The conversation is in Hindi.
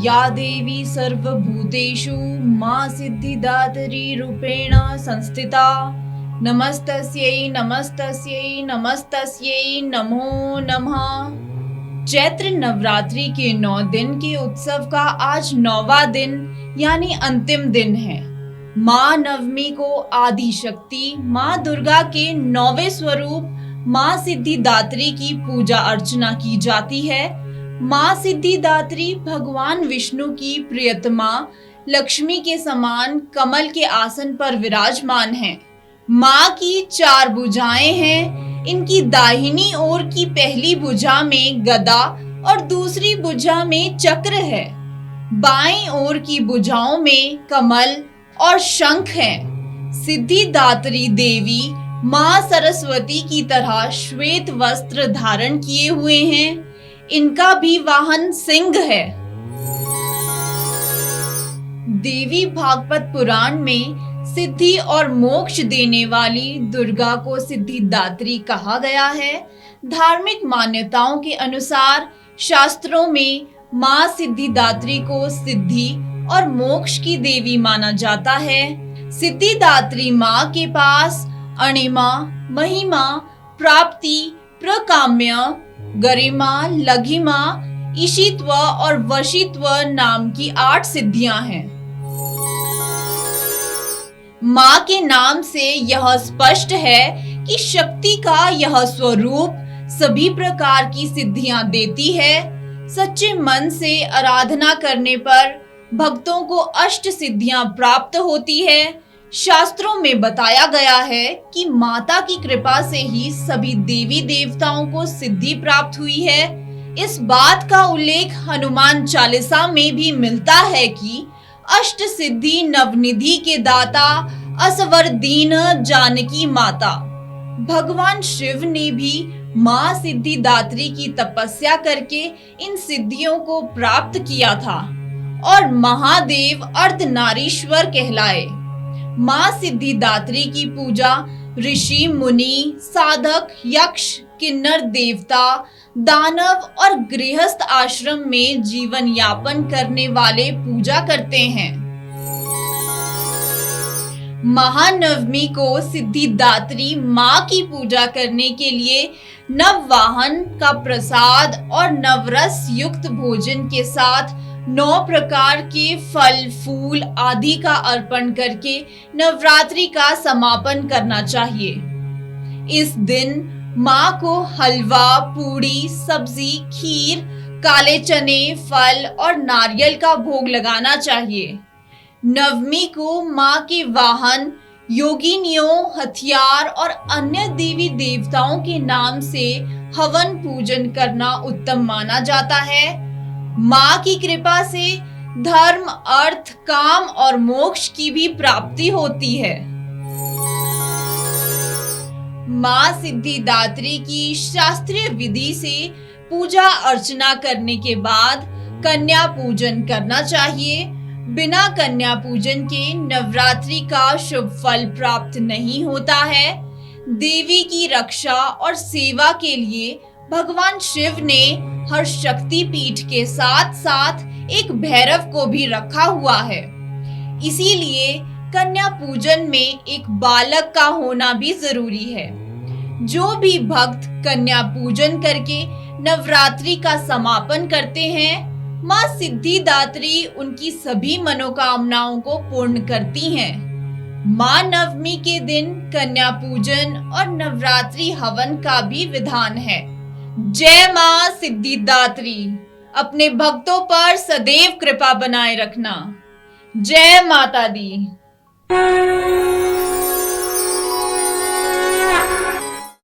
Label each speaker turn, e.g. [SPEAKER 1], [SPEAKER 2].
[SPEAKER 1] या देवी सर्वभूतेषु मां सिद्धिदात्री रूपेण संस्थिता नमस्तस्यै नमस्तस्यै नमस्तस्यै नमो नमः। चैत्र नवरात्रि के 9 दिन के उत्सव का आज 9वां दिन यानी अंतिम दिन है। मां नवमी को आदि शक्ति मां दुर्गा के 9वें स्वरूप मां सिद्धिदात्री की पूजा अर्चना की जाती है। मां सिद्धिदात्री भगवान विष्णु की प्रियतमा लक्ष्मी के समान कमल के आसन पर विराजमान है। मां की 4 भुजाएं हैं। इनकी दाहिनी ओर की पहली भुजा में गदा और दूसरी भुजा में चक्र है। बाईं ओर की भुजाओं में कमल और शंख है। सिद्धिदात्री देवी मां सरस्वती की तरह श्वेत वस्त्र धारण किए हुए हैं। इनका भी वाहन सिंह है। देवी भागवत पुराण में सिद्धि और मोक्ष देने वाली दुर्गा को सिद्धिदात्री कहा गया है। धार्मिक मान्यताओं के अनुसार शास्त्रों में मां सिद्धिदात्री को सिद्धि और मोक्ष की देवी माना जाता है। सिद्धिदात्री मां के पास अणिमा, महिमा, प्राप्ति, प्रकाम्य, गरिमा, लघिमा, ईशित्व और वशित्व नाम की 8 सिद्धियां हैं। मां के नाम से यह स्पष्ट है कि शक्ति का यह स्वरूप सभी प्रकार की सिद्धियां देती है। सच्चे मन से आराधना करने पर भक्तों को अष्ट सिद्धियां प्राप्त होती है। शास्त्रों में बताया गया है कि माता की कृपा से ही सभी देवी देवताओं को सिद्धि प्राप्त हुई है। इस बात का उल्लेख हनुमान चालीसा में भी मिलता है कि अष्ट सिद्धि नवनिधि के दाता असवर दीन जानकी माता। भगवान शिव ने भी मां सिद्धिदात्री की तपस्या करके इन सिद्धियों को प्राप्त किया था और महादेव अर्धनारीश्वर कहलाए। मां सिद्धिदात्री की पूजा ऋषि, मुनि, साधक, यक्ष, किन्नर, देवता, दानव और गृहस्थ आश्रम में जीवन यापन करने वाले पूजा करते हैं। महानवमी को सिद्धिदात्री मां की पूजा करने के लिए नववाहन का प्रसाद और नवरस युक्त भोजन के साथ 9 प्रकार के फल, फूल आदि का अर्पण करके नवरात्रि का समापन करना चाहिए। इस दिन मां को हलवा, पूड़ी, सब्जी, खीर, काले चने, फल और नारियल का भोग लगाना चाहिए। नवमी को मां के वाहन, योगिनियों, हथियार और अन्य देवी देवताओं के नाम से हवन पूजन करना उत्तम माना जाता है। मां की कृपा से धर्म, अर्थ, काम और मोक्ष की भी प्राप्ति होती है। मां सिद्धिदात्री की शास्त्रीय विधि से पूजा अर्चना करने के बाद कन्या पूजन करना चाहिए। बिना कन्या पूजन के नवरात्रि का शुभ फल प्राप्त नहीं होता है। देवी की रक्षा और सेवा के लिए भगवान शिव ने हर शक्ति पीठ के साथ साथ एक भैरव को भी रखा हुआ है। इसीलिए कन्या पूजन में एक बालक का होना भी जरूरी है। जो भी भक्त कन्या पूजन करके नवरात्रि का समापन करते हैं, मां सिद्धिदात्री उनकी सभी मनोकामनाओं को पूर्ण करती हैं। मां नवमी के दिन कन्या पूजन और नवरात्रि हवन का भी विधान है। जय मां सिद्धिदात्री, अपने भक्तों पर सदैव कृपा बनाए रखना। जय माता दी।